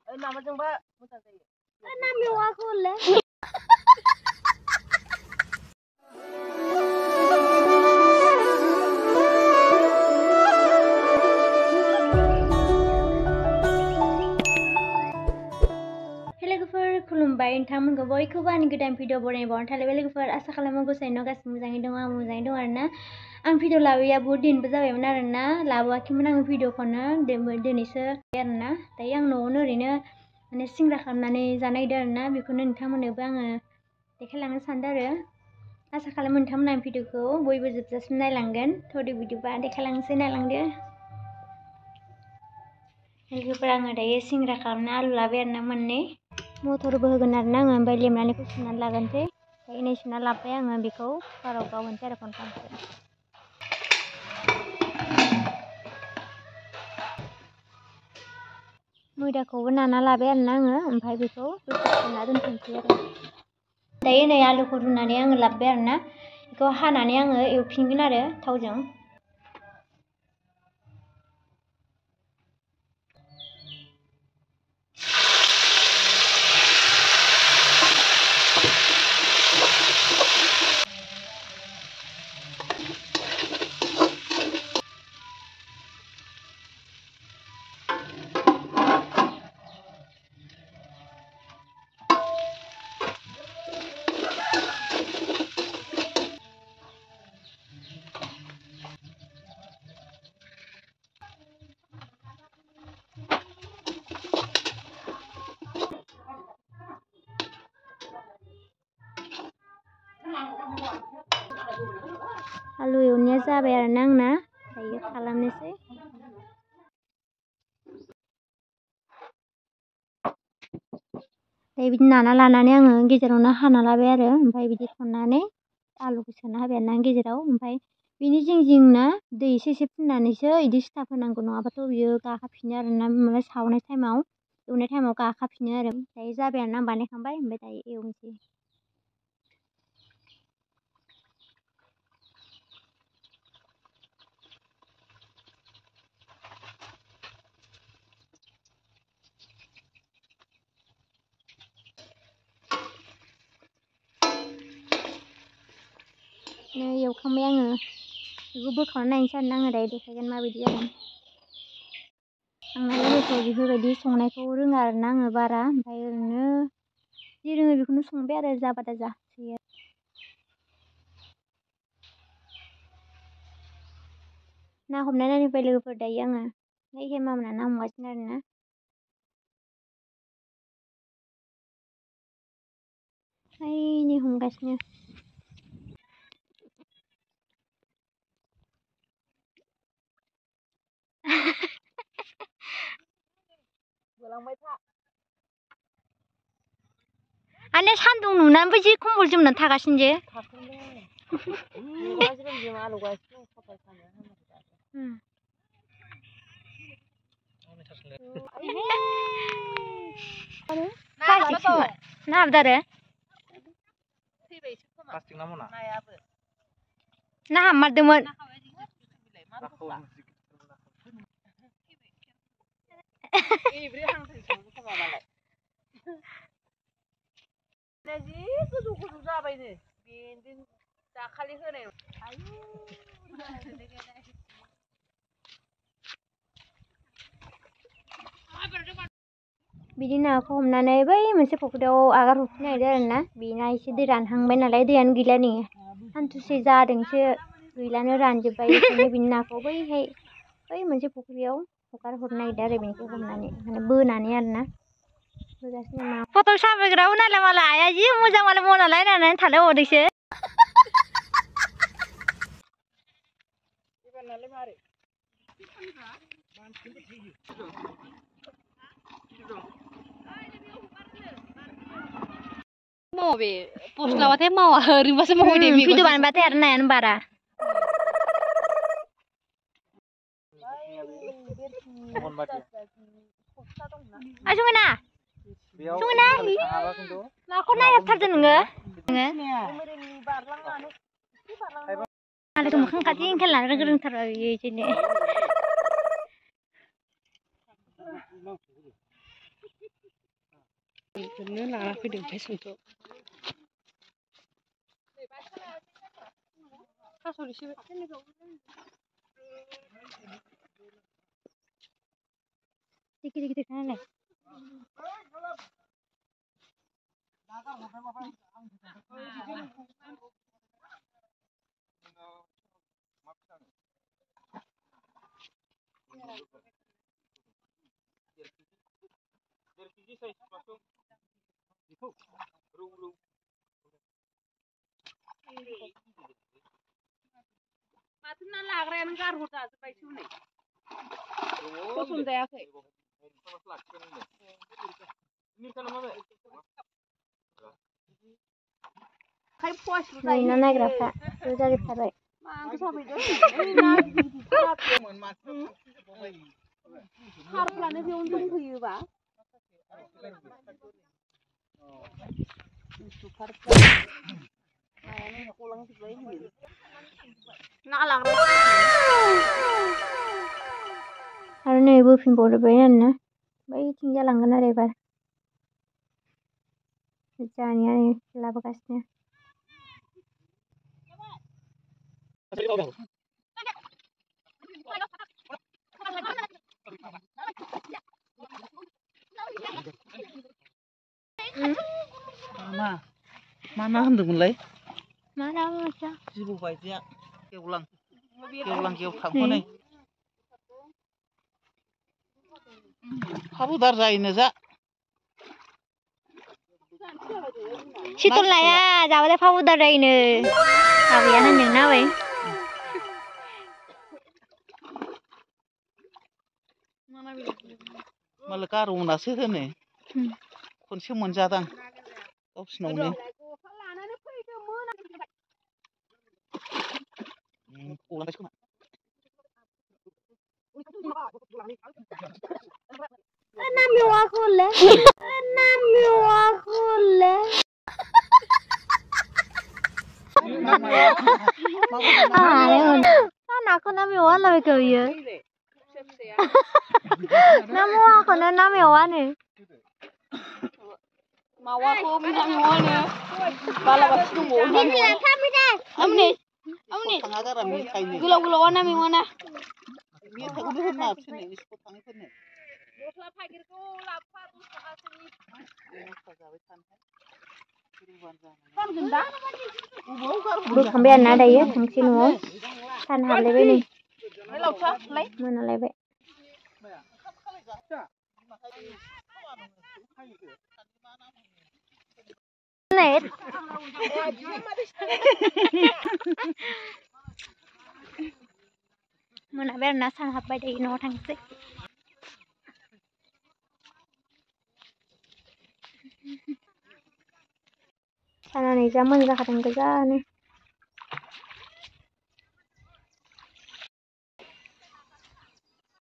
माबाजोंबा मोजां जायो। ना मेवाखौ हरलाय। खुलुमबाय नोंथांमोनखौ बयखौबो आंनि गोदान भिडिअ बनायबावनो थालायबाय लोगोफोर आसा खालामो गसाइनाव गासिबो मोजाङै दङ आं मोजाङै दं आरोना आं भिडिअ लाबोया बहुत दिनबो जाबायमोन आरोना लाबोआखैमोन आङो भिडिअखौनो दिनैसो आरोना दायो आं न'आवनो ओरैनो माने सिंग्रा खालामनानै जानो नागिरदों आरोना बेखौनो नोंथांमोननोबो आङो देखायलांनो सानदों आरो आसा खालामो नोंथांमोना भिडिअखौ बयबो जोबजासिम नायलांगोन थौदो बिदिबा देखायलांनोसै नायलांदो लोगोफोर आङो दायो सिंग्रा खालामना आलु लाबाय आरोना मोननै मटरबो होगोन आरोना आङो ओमफ्राय लेमनानैखौ सुनानै लागोनसै ओमफ्राय सुना लाबाय आङो बेखौ कुकाराव गावहोनोसै आरो खनथामसो मैदाखौबो नाना लाबाय आरोना आङो ओमफ्राय बेखौ दसे सोमना दोनथ'नोसै आरो दायो नै आलुखौ रुनानै आङो लाबाय आरोना बेखौ हानानै आङो एवफिनगोन आरो थावजों आलु एवनाया जाबाय आरोना आंना दायो खालामनोसै दायो बिदि नाना लानानै आङो गेजेरावनो हाना लाबाय आरो ओमफ्राय बिदि थननानै आलुखौ सोना होबाय आरोना गेजेराव ओमफ्राय बिनि जिं-जिंना दै एसे फुननानैसो बिदि सिथाब होनांगौ नङाबाथ' बियो गाखाफिनो आरोना माबा सावनाय टाइमाव एवनाय टाइमाव गाखाफिनो आरो दायो जाबाय आरोना आं बानायखांबाय ओमफ्राय दायो एवनोसै एवखांबाय आङो बेखौ बोखारना नायनोसै आरोना आङो दायो देखायगोन माबायदि जादों आंना लोगोफोर बेफोरबायदि संनायखौ रोङा आरोना आङो बारा ओमफ्राय ओरैनो जि रोङो बेखौनो संबाय आरो जाबादा जासै ना हमनाय नायनिफ्राय लोगोफोर दायो आङो हेमा मोना ना हमगासिनो आरोना नै हमगासिनो आने सान्दुं नुनानैबो जि खम्बल जोमनानै थागासिनो जे ना हाबदो आरो ना हाबमारदोंमोन जि गोजौ गोजौ जाबायनो बेन्दों दाखालि होनाय बिदि नाखौ हमनानै बै मोनसे फख्रियाव आगार हरफिननो नागिरदों आरोना बेना एसे दै रानहांबाय नालाय दैयानो गैला नै सानथुसे जादोंसो गैलानो रानजोब्बाय बेखायनो बिनि नाखौ बैहाय बै मोनसे फख्रियाव हगार हरनो नागिरदों आरो बेनिखौ हमनानै माने बोनानै आरोना बोगासिनो मा फटल साफायग्राबो नालाय मालाय आइया जि मोजां मालाय मना लायनानै थालाय हरदोंसो mau be post lawatnya mau riba semua deh video bahan आरो नायानो बारा संना नाखौ नायथारदों नोङो मालायखौ मोखां खाथि ओंखायनो लानो गोरोंथार बिदिनो बेखौनो लाना फैदों ओमफ्राय संथ' थास' एसे गिदिर गिदिर नालाय माथो ना लाग्रायानो गारहर जाजोब्बायसो हनै पसन्द जायाखै ना नायग्राफ्रा ज' जाजोबथारबाय हारफ्रानो बेयावनो दंफैयोबा ना लाग्रा आरो नै बोफिनबावबाय आरोना बैथिं जालांगोन आरो एबार जानिया नै लाबोगासिनो मा ना होनदोंमोनलाय मा ना मोनथिया जिबौ बायदिया गेवलां गेवथांखौनै फाबुदार जायोनो जा सिथल नाया जाबाथाय फावदार जायोनो आबैया होनदोंना आबै मालाय गार'नासो होनो खनसे मोनजादां गावसिनावनो ना मेवाखौ ले ना मेवाखौ ले नाखौ ना मेवा होनलाबायखो बियो ना मेवाखौनो ना मेवानो मावाखौ ना मेवानो बालाबाथि दंबावो थाङा गारा मेथाइनो गोलाव गोलावा ना मेवाना मेथाइखौनो होना फिनो स्कुल थाङैफोरनो गस्ला फागिरखौ लाबोफा 10 थाखासोनि जाबाय थानो गानगोन दा बोखांबाय आरोना दायो थांसै न'आव सान हाबलायबाय नै मोनालायबाय मोनाबाय आरोना सान हाबबाय दायो न'आव थांसै साना नै जा मोजां जाखादों गोजानो